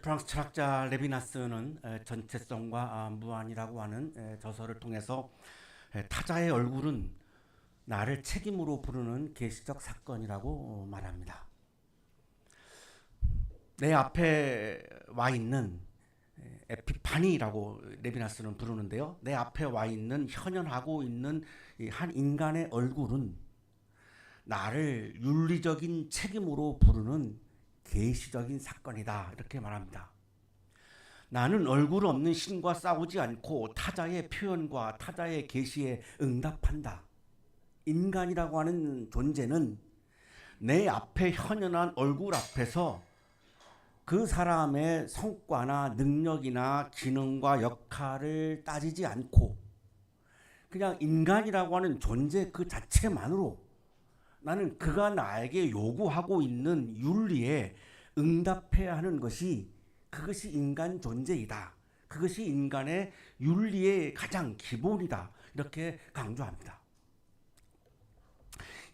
프랑스 철학자 레비나스는 전체성과 무한이라고 하는 저서를 통해서 타자의 얼굴은 나를 책임으로 부르는 계시적 사건이라고 말합니다. 내 앞에 와 있는 에피파니라고 레비나스는 부르는데요. 내 앞에 와 있는 현현하고 있는 한 인간의 얼굴은 나를 윤리적인 책임으로 부르는 계시적인 사건이다, 이렇게 말합니다. 나는 얼굴 없는 신과 싸우지 않고 타자의 표현과 타자의 계시에 응답한다. 인간이라고 하는 존재는 내 앞에 현현한 얼굴 앞에서 그 사람의 성과나 능력이나 기능과 역할을 따지지 않고 그냥 인간이라고 하는 존재 그 자체만으로 나는 그가 나에게 요구하고 있는 윤리에 응답해야 하는 그것이 인간 존재이다. 그것이 인간의 윤리의 가장 기본이다. 이렇게 강조합니다.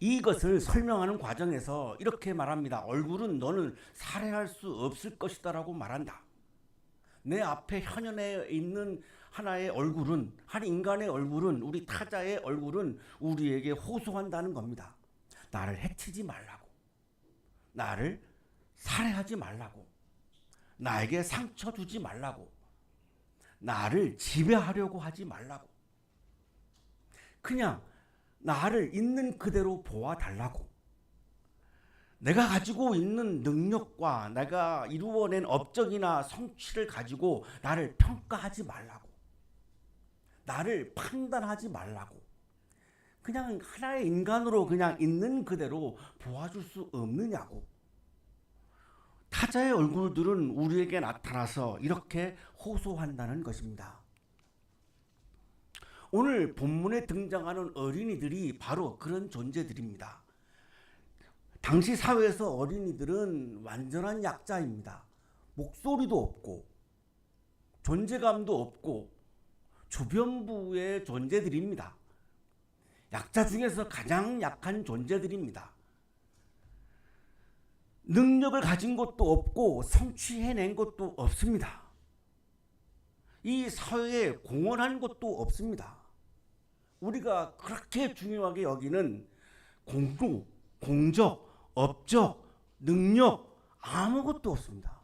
이것을 설명하는 과정에서 이렇게 말합니다. 얼굴은 너는 살해할 수 없을 것이다라고 말한다. 내 앞에 현현에 있는 하나의 얼굴은, 한 인간의 얼굴은, 우리 타자의 얼굴은 우리에게 호소한다는 겁니다. 나를 해치지 말라고, 나를 살해하지 말라고, 나에게 상처 주지 말라고, 나를 지배하려고 하지 말라고, 그냥 나를 있는 그대로 보아달라고, 내가 가지고 있는 능력과 내가 이루어낸 업적이나 성취를 가지고 나를 평가하지 말라고, 나를 판단하지 말라고, 그냥 하나의 인간으로 그냥 있는 그대로 보아줄 수 없느냐고. 타자의 얼굴들은 우리에게 나타나서 이렇게 호소한다는 것입니다. 오늘 본문에 등장하는 어린이들이 바로 그런 존재들입니다. 당시 사회에서 어린이들은 완전한 약자입니다. 목소리도 없고 존재감도 없고 주변부의 존재들입니다. 약자 중에서 가장 약한 존재들입니다. 능력을 가진 것도 없고 성취해낸 것도 없습니다. 이 사회에 공헌한 것도 없습니다. 우리가 그렇게 중요하게 여기는 공로, 공적, 업적, 능력 아무것도 없습니다.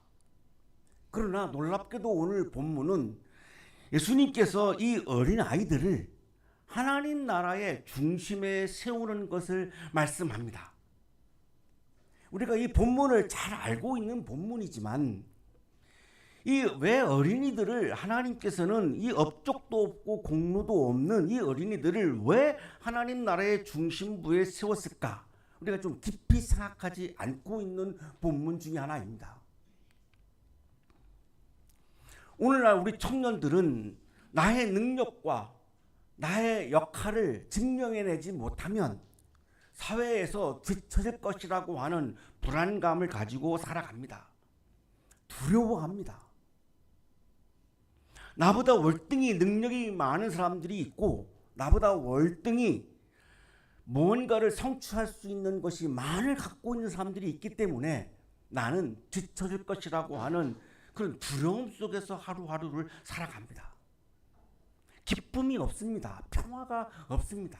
그러나 놀랍게도 오늘 본문은 예수님께서 이 어린 아이들을 하나님 나라의 중심에 세우는 것을 말씀합니다. 우리가 이 본문을 잘 알고 있는 본문이지만 이 왜 어린이들을 하나님께서는 이 업적도 없고 공로도 없는 이 어린이들을 왜 하나님 나라의 중심부에 세웠을까? 우리가 좀 깊이 생각하지 않고 있는 본문 중에 하나입니다. 오늘날 우리 청년들은 나의 능력과 나의 역할을 증명해내지 못하면 사회에서 뒤처질 것이라고 하는 불안감을 가지고 살아갑니다. 두려워합니다. 나보다 월등히 능력이 많은 사람들이 있고 나보다 월등히 무언가를 성취할 수 있는 것이 많이 갖고 있는 사람들이 있기 때문에 나는 뒤처질 것이라고 하는 그런 두려움 속에서 하루하루를 살아갑니다. 기쁨이 없습니다. 평화가 없습니다.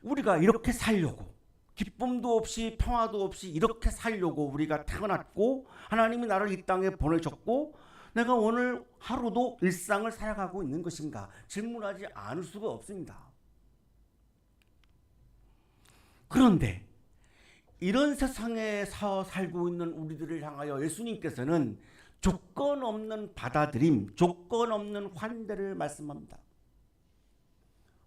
우리가 이렇게 살려고, 기쁨도 없이 평화도 없이 이렇게 살려고 우리가 태어났고 하나님이 나를 이 땅에 보내셨고 내가 오늘 하루도 일상을 살아가고 있는 것인가 질문하지 않을 수가 없습니다. 그런데 이런 세상에서 살고 있는 우리들을 향하여 예수님께서는 조건 없는 받아들임, 조건 없는 환대를 말씀합니다.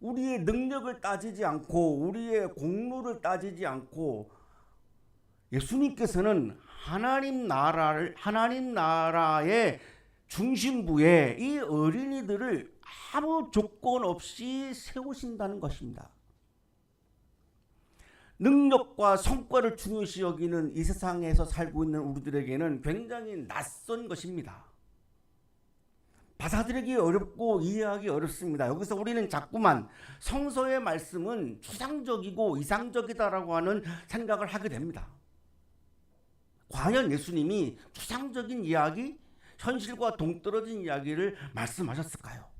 우리의 능력을 따지지 않고 우리의 공로를 따지지 않고 예수님께서는 하나님 나라의 중심부에 이 어린이들을 아무 조건 없이 세우신다는 것입니다. 능력과 성과를 중요시 여기는 이 세상에서 살고 있는 우리들에게는 굉장히 낯선 것입니다. 받아들이기 어렵고 이해하기 어렵습니다. 여기서 우리는 자꾸만 성서의 말씀은 추상적이고 이상적이다라고 하는 생각을 하게 됩니다. 과연 예수님이 추상적인 이야기, 현실과 동떨어진 이야기를 말씀하셨을까요?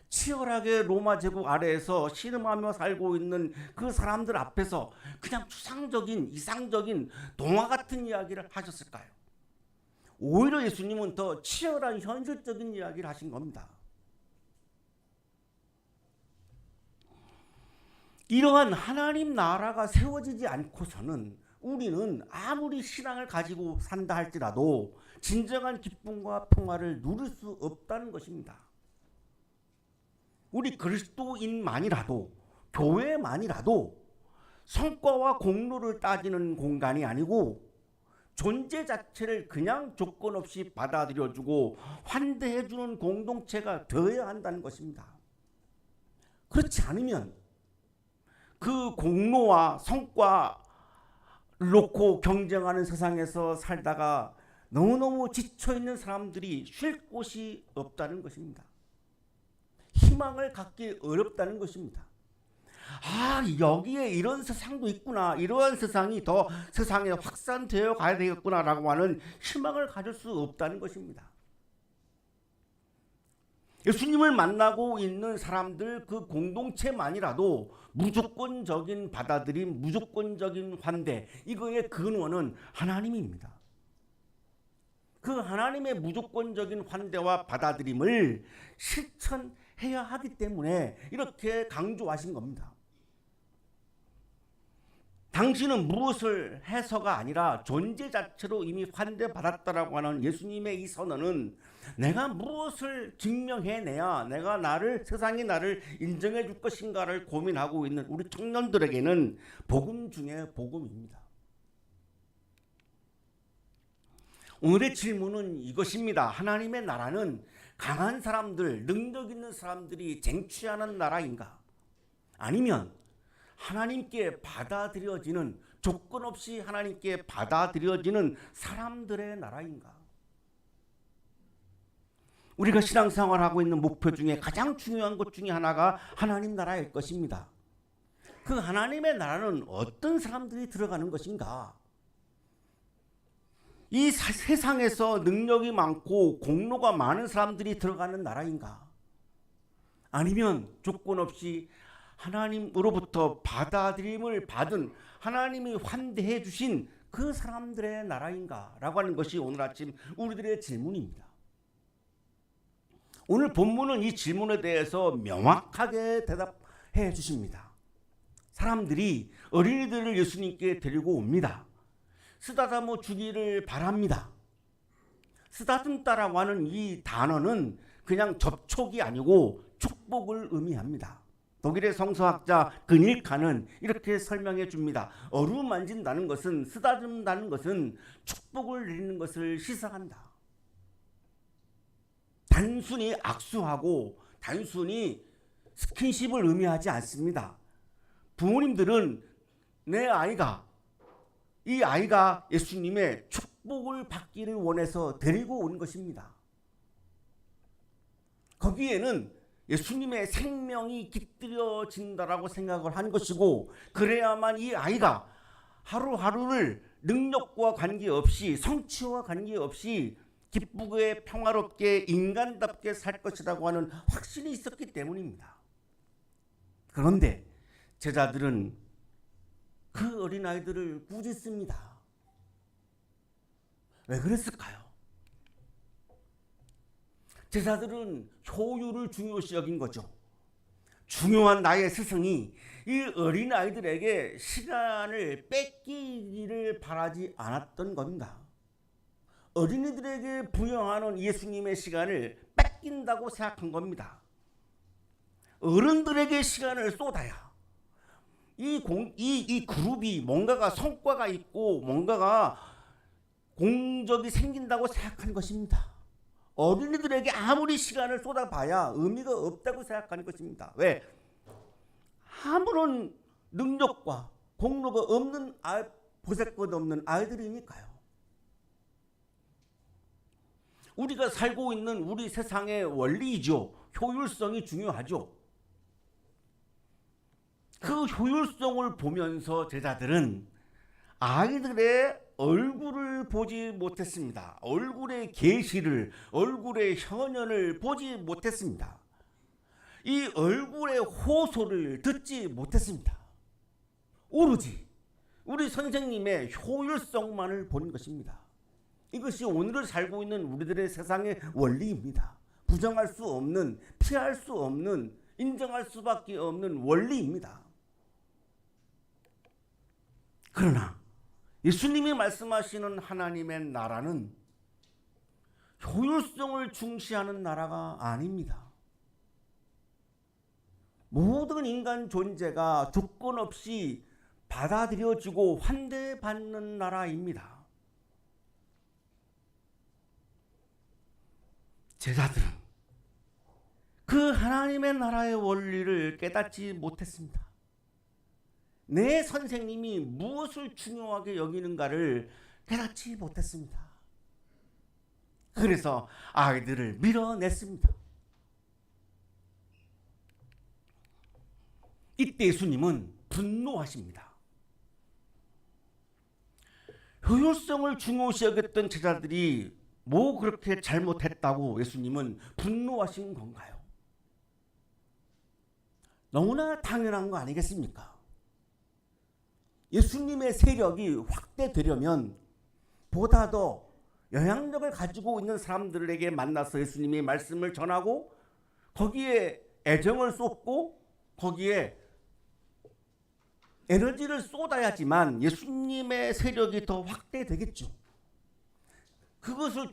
치열하게 로마 제국 아래에서 신음하며 살고 있는 그 사람들 앞에서 그냥 추상적인, 이상적인 동화 같은 이야기를 하셨을까요? 오히려 예수님은 더 치열한 현실적인 이야기를 하신 겁니다. 이러한 하나님 나라가 세워지지 않고서는 우리는 아무리 신앙을 가지고 산다 할지라도 진정한 기쁨과 평화를 누릴 수 없다는 것입니다. 우리 그리스도인만이라도, 교회만이라도 성과와 공로를 따지는 공간이 아니고 존재 자체를 그냥 조건 없이 받아들여주고 환대해주는 공동체가 되어야 한다는 것입니다. 그렇지 않으면 그 공로와 성과를 놓고 경쟁하는 세상에서 살다가 너무너무 지쳐있는 사람들이 쉴 곳이 없다는 것입니다. 희망을 갖기 어렵다는 것입니다. 여기에 이런 세상도 있구나, 이러한 세상이 더 세상에 확산되어 가야 되겠구나라고 하는 희망을 가질 수 없다는 것입니다. 예수님을 만나고 있는 사람들 그 공동체만이라도 무조건적인 받아들임, 무조건적인 환대, 이거의 근원은 하나님입니다. 그 하나님의 무조건적인 환대와 받아들임을 실천해야 하기 때문에 이렇게 강조하신 겁니다. 당신은 무엇을 해서가 아니라 존재 자체로 이미 환대받았다라고 하는 예수님의 이 선언은 내가 무엇을 증명해내야 내가 세상이 나를 인정해 줄 것인가를 고민하고 있는 우리 청년들에게는 복음 중에 복음입니다. 오늘의 질문은 이것입니다. 하나님의 나라는 강한 사람들, 능력 있는 사람들이 쟁취하는 나라인가? 아니면 하나님께 받아들여지는, 조건 없이 하나님께 받아들여지는 사람들의 나라인가? 우리가 신앙생활하고 있는 목표 중에 가장 중요한 것 중에 하나가 하나님 나라일 것입니다. 그 하나님의 나라는 어떤 사람들이 들어가는 것인가? 이 세상에서 능력이 많고 공로가 많은 사람들이 들어가는 나라인가? 아니면 조건 없이 하나님으로부터 받아들임을 받은, 하나님이 환대해 주신 그 사람들의 나라인가? 라고 하는 것이 오늘 아침 우리들의 질문입니다. 오늘 본문은 이 질문에 대해서 명확하게 대답해 주십니다. 사람들이 어린이들을 예수님께 데리고 옵니다. 쓰다듬어 주기를 바랍니다. 쓰다듬다라고 하는 이 단어는 그냥 접촉이 아니고 축복을 의미합니다. 독일의 성서학자 그닐카는 이렇게 설명해 줍니다. 어루만진다는 것은, 쓰다듬다는 것은 축복을 내리는 것을 시사한다. 단순히 악수하고 단순히 스킨십을 의미하지 않습니다. 부모님들은 이 아이가 예수님의 축복을 받기를 원해서 데리고 온 것입니다. 거기에는 예수님의 생명이 깃들여진다라고 생각을 한 것이고, 그래야만 이 아이가 하루하루를 능력과 관계없이, 성취와 관계없이 기쁘게 평화롭게 인간답게 살 것이라고 하는 확신이 있었기 때문입니다. 그런데 제자들은 그 어린아이들을 꾸짖습니다. 왜 그랬을까요? 제자들은 효율을 중요시 여긴 거죠. 중요한 나의 스승이 이 어린아이들에게 시간을 뺏기기를 바라지 않았던 겁니다. 어린이들에게 부여하는 예수님의 시간을 뺏긴다고 생각한 겁니다. 어른들에게 시간을 쏟아야 이 그룹이 뭔가가 성과가 있고 뭔가가 공적이 생긴다고 생각한 것입니다. 어린이들에게 아무리 시간을 쏟아봐야 의미가 없다고 생각하는 것입니다. 왜? 아무런 능력과 공로가 없는 보잘것 없는 아이들이니까요. 우리가 살고 있는 우리 세상의 원리이죠. 효율성이 중요하죠. 그 효율성을 보면서 제자들은 아이들의 얼굴을 보지 못했습니다. 얼굴의 계시를, 얼굴의 현현을 보지 못했습니다. 이 얼굴의 호소를 듣지 못했습니다. 오로지 우리 선생님의 효율성만을 보는 것입니다. 이것이 오늘을 살고 있는 우리들의 세상의 원리입니다. 부정할 수 없는, 피할 수 없는, 인정할 수밖에 없는 원리입니다. 그러나 예수님이 말씀하시는 하나님의 나라는 효율성을 중시하는 나라가 아닙니다. 모든 인간 존재가 조건 없이 받아들여지고 환대받는 나라입니다. 제자들은 그 하나님의 나라의 원리를 깨닫지 못했습니다. 내 선생님이 무엇을 중요하게 여기는가를 깨닫지 못했습니다. 그래서 아이들을 밀어냈습니다. 이때 예수님은 분노하십니다. 효율성을 중요시 여겼던 제자들이 뭐 그렇게 잘못했다고 예수님은 분노하신 건가요? 너무나 당연한 거 아니겠습니까? 예수님의 세력이 확대되려면 보다 더 영향력을 가지고 있는 사람들에게 만나서 예수님의 말씀을 전하고 거기에 애정을 쏟고 거기에 에너지를 쏟아야지만 예수님의 세력이 더 확대되겠죠. 그것을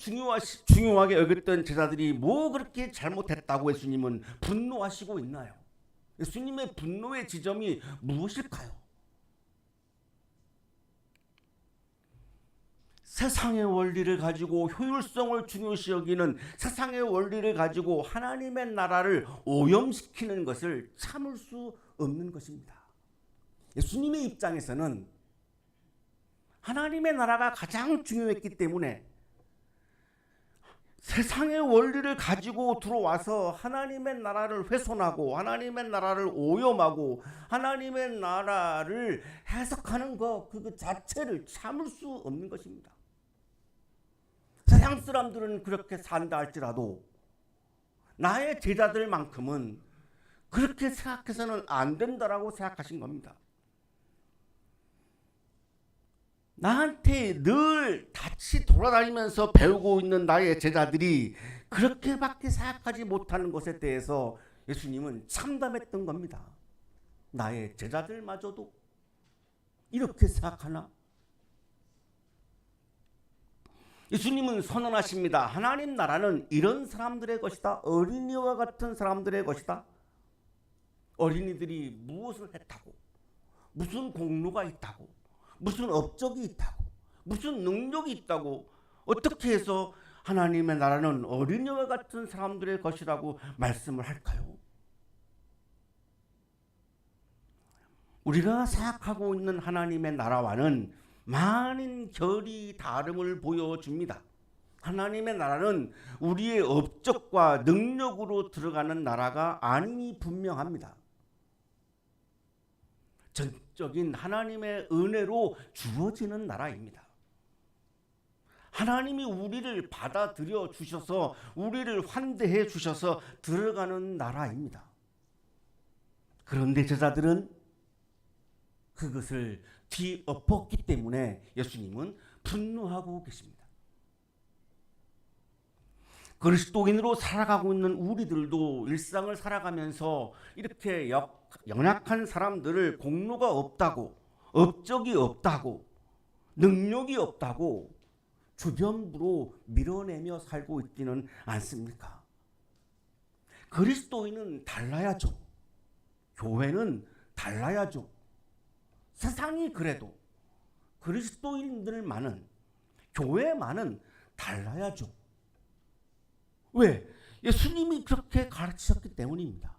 중요하게 여겼던 제자들이 뭐 그렇게 잘못했다고 예수님은 분노하시고 있나요? 예수님의 분노의 지점이 무엇일까요? 세상의 원리를 가지고 효율성을 중요시 여기는 세상의 원리를 가지고 하나님의 나라를 오염시키는 것을 참을 수 없는 것입니다. 예수님의 입장에서는 하나님의 나라가 가장 중요했기 때문에 세상의 원리를 가지고 들어와서 하나님의 나라를 훼손하고 하나님의 나라를 오염하고 하나님의 나라를 해석하는 것 그 자체를 참을 수 없는 것입니다. 세상 사람들은 그렇게 산다 할지라도 나의 제자들만큼은 그렇게 생각해서는 안 된다라고 생각하신 겁니다. 나한테 늘 같이 돌아다니면서 배우고 있는 나의 제자들이 그렇게밖에 생각하지 못하는 것에 대해서 예수님은 참담했던 겁니다. 나의 제자들마저도 이렇게 생각하나? 예수님은 선언하십니다. 하나님 나라는 이런 사람들의 것이다. 어린이와 같은 사람들의 것이다. 어린이들이 무엇을 했다고, 무슨 공로가 있다고, 무슨 업적이 있다고, 무슨 능력이 있다고 어떻게 해서 하나님의 나라는 어린이와 같은 사람들의 것이라고 말씀을 할까요? 우리가 생각하고 있는 하나님의 나라와는 많은 결이 다름을 보여줍니다. 하나님의 나라는 우리의 업적과 능력으로 들어가는 나라가 아님이 분명합니다. 전적인 하나님의 은혜로 주어지는 나라입니다. 하나님이 우리를 받아들여 주셔서 우리를 환대해 주셔서 들어가는 나라입니다. 그런데 제자들은 그것을 뒤엎었기 때문에 예수님은 분노하고 계십니다. 그리스도인으로 살아가고 있는 우리들도 일상을 살아가면서 이렇게 연약한 사람들을 공로가 없다고, 업적이 없다고, 능력이 없다고 주변부로 밀어내며 살고 있지는 않습니까? 그리스도인은 달라야죠. 교회는 달라야죠. 세상이 그래도 그리스도인들만은, 교회만은 달라야죠. 왜? 예수님이 그렇게 가르치셨기 때문입니다.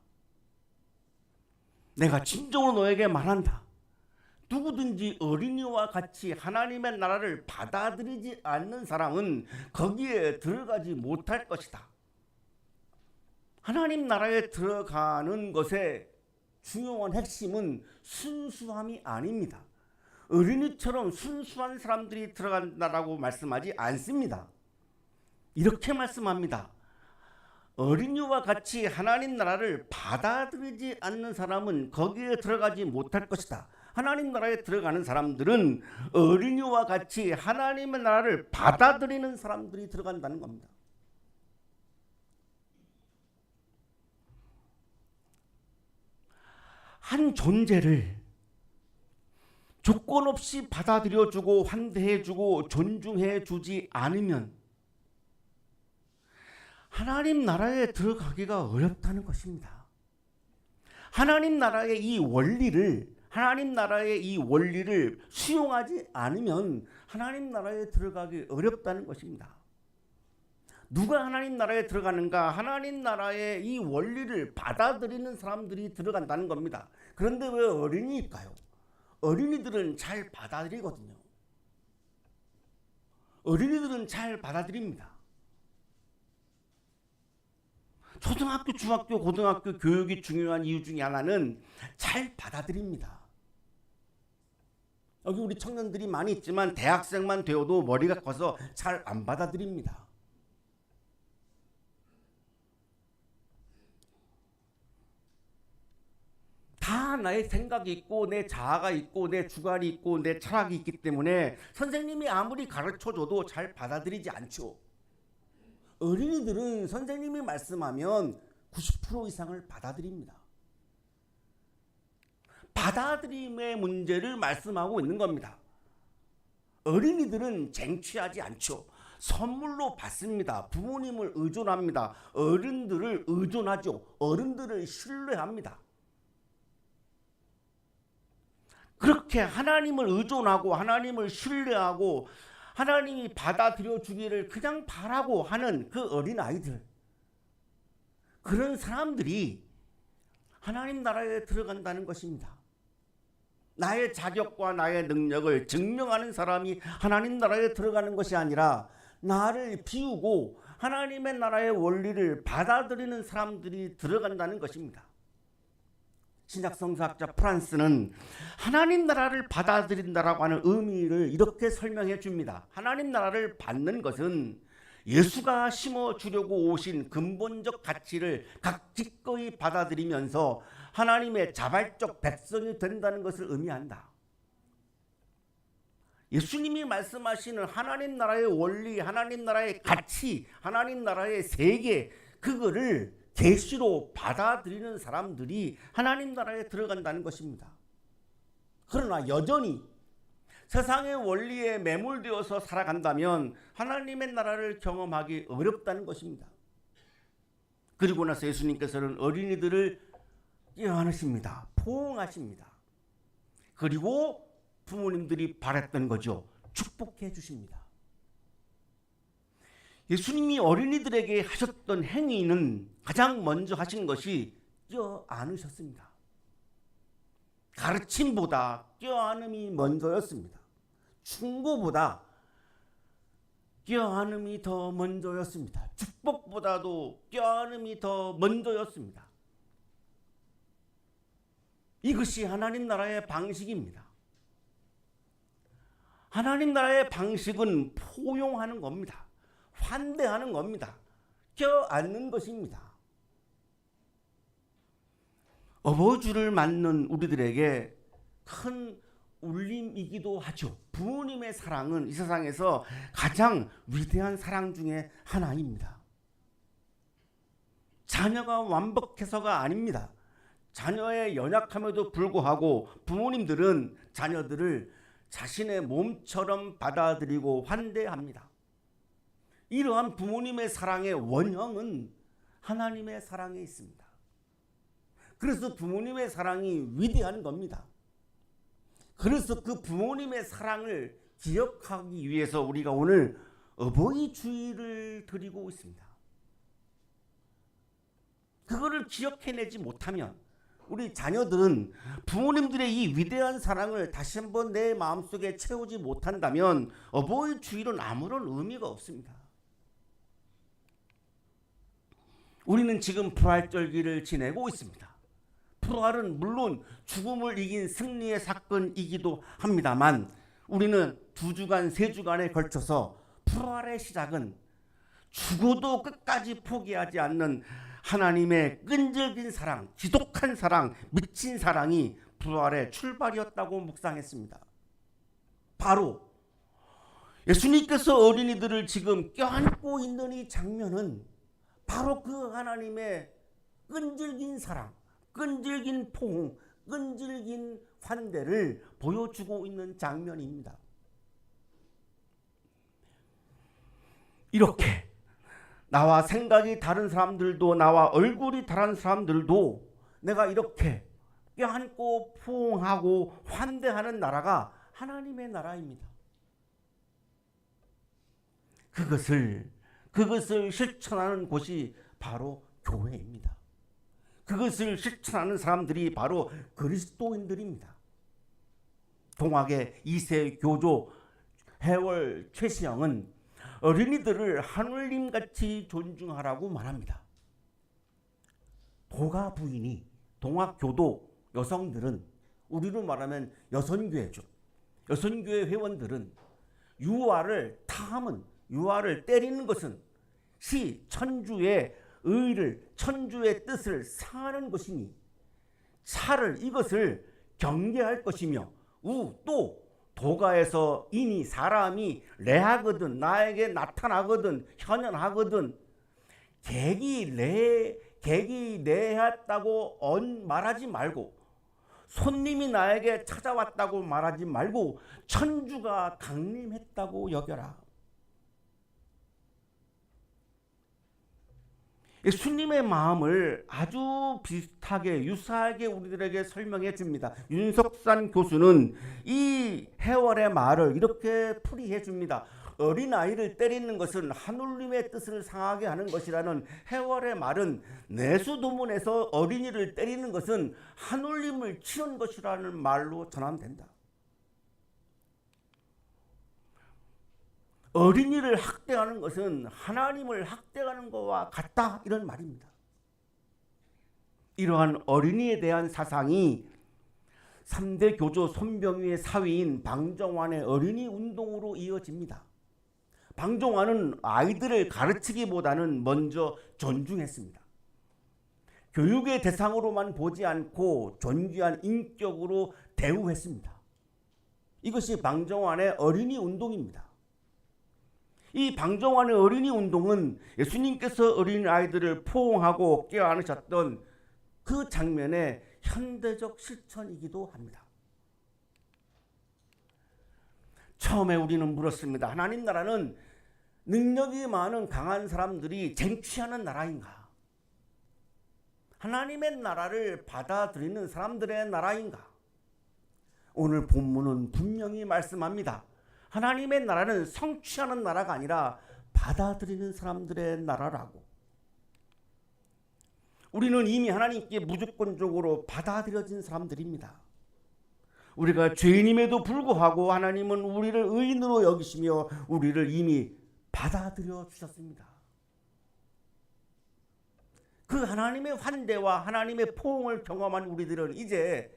내가 진정으로 너에게 말한다. 누구든지 어린이와 같이 하나님의 나라를 받아들이지 않는 사람은 거기에 들어가지 못할 것이다. 하나님 나라에 들어가는 것의 중요한 핵심은 순수함이 아닙니다. 어린이처럼 순수한 사람들이 들어간다라고 말씀하지 않습니다. 이렇게 말씀합니다. 어린이와 같이 하나님 나라를 받아들이지 않는 사람은 거기에 들어가지 못할 것이다. 하나님 나라에 들어가는 사람들은 어린이와 같이 하나님의 나라를 받아들이는 사람들이 들어간다는 겁니다. 한 존재를 조건 없이 받아들여주고 환대해주고 존중해주지 않으면 하나님 나라에 들어가기가 어렵다는 것입니다. 하나님 나라의 이 원리를 수용하지 않으면 하나님 나라에 들어가기 어렵다는 것입니다. 누가 하나님 나라에 들어가는가? 하나님 나라의 이 원리를 받아들이는 사람들이 들어간다는 겁니다. 그런데 왜 어린이일까요? 어린이들은 잘 받아들이거든요. 어린이들은 잘 받아들입니다. 초등학교, 중학교, 고등학교 교육이 중요한 이유 중에 하나는 잘 받아들입니다. 여기 우리 청년들이 많이 있지만 대학생만 되어도 머리가 커서 잘 안 받아들입니다. 다 나의 생각이 있고 내 자아가 있고 내 주관이 있고 내 철학이 있기 때문에 선생님이 아무리 가르쳐줘도 잘 받아들이지 않죠. 어린이들은 선생님이 말씀하면 90% 이상을 받아들입니다. 받아들임의 문제를 말씀하고 있는 겁니다. 어린이들은 쟁취하지 않죠. 선물로 받습니다. 부모님을 의존합니다. 어른들을 의존하죠. 어른들을 신뢰합니다. 그렇게 하나님을 의존하고 하나님을 신뢰하고 하나님이 받아들여 주기를 그냥 바라고 하는 그 어린아이들, 그런 사람들이 하나님 나라에 들어간다는 것입니다. 나의 자격과 나의 능력을 증명하는 사람이 하나님 나라에 들어가는 것이 아니라 나를 비우고 하나님의 나라의 원리를 받아들이는 사람들이 들어간다는 것입니다. 신약성서학자 프란스는 하나님 나라를 받아들인다라고 하는 의미를 이렇게 설명해 줍니다. 하나님 나라를 받는 것은 예수가 심어주려고 오신 근본적 가치를 각기꺼이 받아들이면서 하나님의 자발적 백성이 된다는 것을 의미한다. 예수님이 말씀하시는 하나님 나라의 원리, 하나님 나라의 가치, 하나님 나라의 세계, 그거를 계시로 받아들이는 사람들이 하나님 나라에 들어간다는 것입니다. 그러나 여전히 세상의 원리에 매몰되어서 살아간다면 하나님의 나라를 경험하기 어렵다는 것입니다. 그리고 나서 예수님께서는 어린이들을 껴안으십니다. 포옹하십니다. 그리고 부모님들이 바랬던 거죠. 축복해 주십니다. 예수님이 어린이들에게 하셨던 행위는 가장 먼저 하신 것이 껴안으셨습니다. 가르침보다 껴안음이 먼저였습니다. 충고보다 껴안음이 더 먼저였습니다. 축복보다도 껴안음이 더 먼저였습니다. 이것이 하나님 나라의 방식입니다. 하나님 나라의 방식은 포용하는 겁니다. 환대하는 겁니다. 껴안는 것입니다. 어버이주를 맞는 우리들에게 큰 울림이기도 하죠. 부모님의 사랑은 이 세상에서 가장 위대한 사랑 중에 하나입니다. 자녀가 완벽해서가 아닙니다. 자녀의 연약함에도 불구하고 부모님들은 자녀들을 자신의 몸처럼 받아들이고 환대합니다. 이러한 부모님의 사랑의 원형은 하나님의 사랑에 있습니다. 그래서 부모님의 사랑이 위대한 겁니다. 그래서 그 부모님의 사랑을 기억하기 위해서 우리가 오늘 어버이 주일을 드리고 있습니다. 그거를 기억해내지 못하면 우리 자녀들은 부모님들의 이 위대한 사랑을 다시 한번 내 마음속에 채우지 못한다면 어버이 주일은 아무런 의미가 없습니다. 우리는 지금 부활절기를 지내고 있습니다. 부활은 물론 죽음을 이긴 승리의 사건이기도 합니다만 우리는 2주간, 3주간에 걸쳐서 부활의 시작은 죽어도 끝까지 포기하지 않는 하나님의 끈질긴 사랑, 지독한 사랑, 미친 사랑이 부활의 출발이었다고 묵상했습니다. 바로 예수님께서 어린이들을 지금 껴안고 있는 이 장면은 바로 그 하나님의 끈질긴 사랑, 끈질긴 포옹, 끈질긴 환대를 보여주고 있는 장면입니다. 이렇게 나와 생각이 다른 사람들도, 나와 얼굴이 다른 사람들도 내가 이렇게 껴안고 포옹하고 환대하는 나라가 하나님의 나라입니다. 그것을 실천하는 곳이 바로 교회입니다. 그것을 실천하는 사람들이 바로 그리스도인들입니다. 동학의 2세 교조 해월 최시영은 어린이들을 하늘님같이 존중하라고 말합니다. 도가 부인이 동학교도 여성들은, 우리로 말하면 여선교회죠. 여선교회 회원들은 유아를 타함은, 유아를 때리는 것은 천주의 의를, 천주의 뜻을 사하는 것이니 차를, 이것을 경계할 것이며, 또 도가에서 이니 사람이 레하거든, 나에게 나타나거든, 현현하거든, 객이 내했다고 말하지 말고, 손님이 나에게 찾아왔다고 말하지 말고 천주가 강림했다고 여겨라. 예수님의 마음을 아주 비슷하게, 유사하게 우리들에게 설명해 줍니다. 윤석산 교수는 이 해월의 말을 이렇게 풀이해 줍니다. 어린아이를 때리는 것은 하늘님의 뜻을 상하게 하는 것이라는 해월의 말은, 내수도문에서 어린이를 때리는 것은 하늘님을 치는 것이라는 말로 전환된다. 어린이를 학대하는 것은 하나님을 학대하는 것과 같다, 이런 말입니다. 이러한 어린이에 대한 사상이 3대 교조 손병위의 사위인 방정환의 어린이 운동으로 이어집니다. 방정환은 아이들을 가르치기보다는 먼저 존중했습니다. 교육의 대상으로만 보지 않고 존귀한 인격으로 대우했습니다. 이것이 방정환의 어린이 운동입니다. 이 방정환의 어린이 운동은 예수님께서 어린아이들을 포옹하고 껴안으셨던 그 장면의 현대적 실천이기도 합니다. 처음에 우리는 물었습니다. 하나님 나라는 능력이 많은 강한 사람들이 쟁취하는 나라인가? 하나님의 나라를 받아들이는 사람들의 나라인가? 오늘 본문은 분명히 말씀합니다. 하나님의 나라는 성취하는 나라가 아니라 받아들이는 사람들의 나라라고. 우리는 이미 하나님께 무조건적으로 받아들여진 사람들입니다. 우리가 죄인임에도 불구하고 하나님은 우리를 의인으로 여기시며 우리를 이미 받아들여 주셨습니다. 그 하나님의 환대와 하나님의 포옹을 경험한 우리들은 이제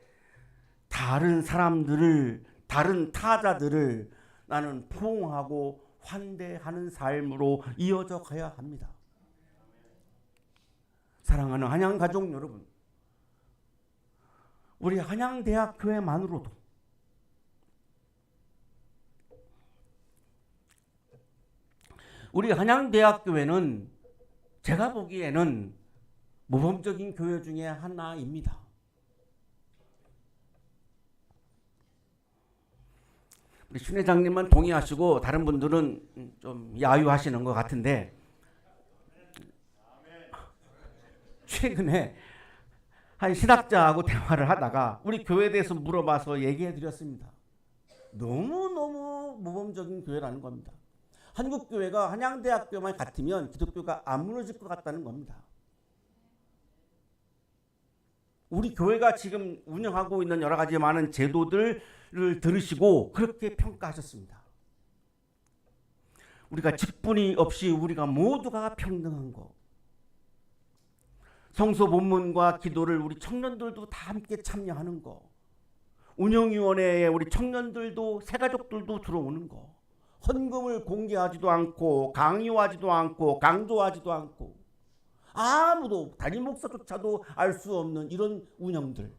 다른 사람들을, 다른 타자들을 나는 포옹하고 환대하는 삶으로 이어져 가야 합니다. 사랑하는 한양 가족 여러분, 우리 한양대학교회만으로도 우리 한양대학교회는 제가 보기에는 모범적인 교회 중에 하나입니다. 우리 신 회장님만 동의하시고 다른 분들은 좀 야유하시는 것 같은데, 최근에 한 신학자하고 대화를 하다가 우리 교회에 대해서 물어봐서 얘기해 드렸습니다. 너무너무 모범적인 교회라는 겁니다. 한국교회가 한양대학교만 같으면 기독교가 안 무너질 것 같다는 겁니다. 우리 교회가 지금 운영하고 있는 여러 가지 많은 제도들을 들으시고 그렇게 평가하셨습니다. 우리가 직분이 없이 우리가 모두가 평등한 것, 성서 본문과 기도를 우리 청년들도 다 함께 참여하는 거, 운영위원회에 우리 청년들도 새가족들도 들어오는 거, 헌금을 공개하지도 않고 강요하지도 않고 강조하지도 않고 아무도 담임 목사조차도 알 수 없는 이런 운영들,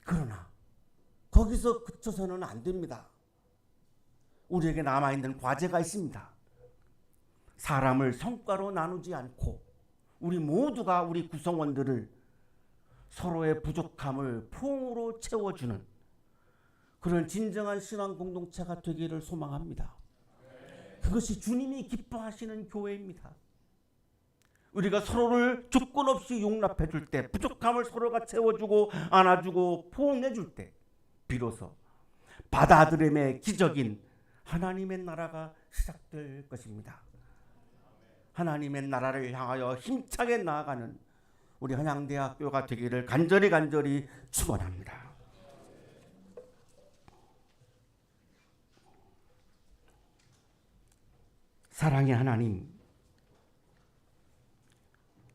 그러나 거기서 그쳐서는 안 됩니다. 우리에게 남아있는 과제가 있습니다. 사람을 성과로 나누지 않고 우리 모두가 우리 구성원들을 서로의 부족함을 포옹으로 채워주는 그런 진정한 신앙 공동체가 되기를 소망합니다. 그것이 주님이 기뻐하시는 교회입니다. 우리가 서로를 조건 없이 용납해 줄 때, 부족함을 서로가 채워주고 안아주고 포옹해 줄 때 비로소 받아들임의 기적인 하나님의 나라가 시작될 것입니다. 하나님의 나라를 향하여 힘차게 나아가는 우리 한양대학교가 되기를 간절히 축원합니다. 사랑의 하나님,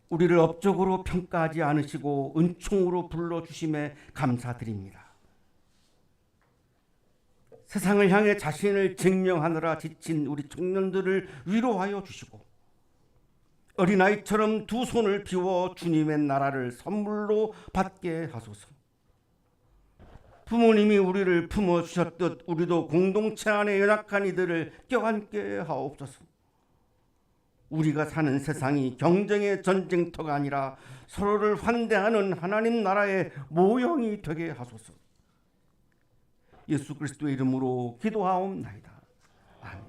우리를 업적으로 평가하지 않으시고 은총으로 불러주심에 감사드립니다. 세상을 향해 자신을 증명하느라 지친 우리 청년들을 위로하여 주시고 어린아이처럼 두 손을 비워 주님의 나라를 선물로 받게 하소서. 부모님이 우리를 품어주셨듯 우리도 공동체 안에 연약한 이들을 껴안게 하옵소서. 우리가 사는 세상이 경쟁의 전쟁터가 아니라 서로를 환대하는 하나님 나라의 모형이 되게 하소서. 예수 그리스도의 이름으로 기도하옵나이다. 아멘.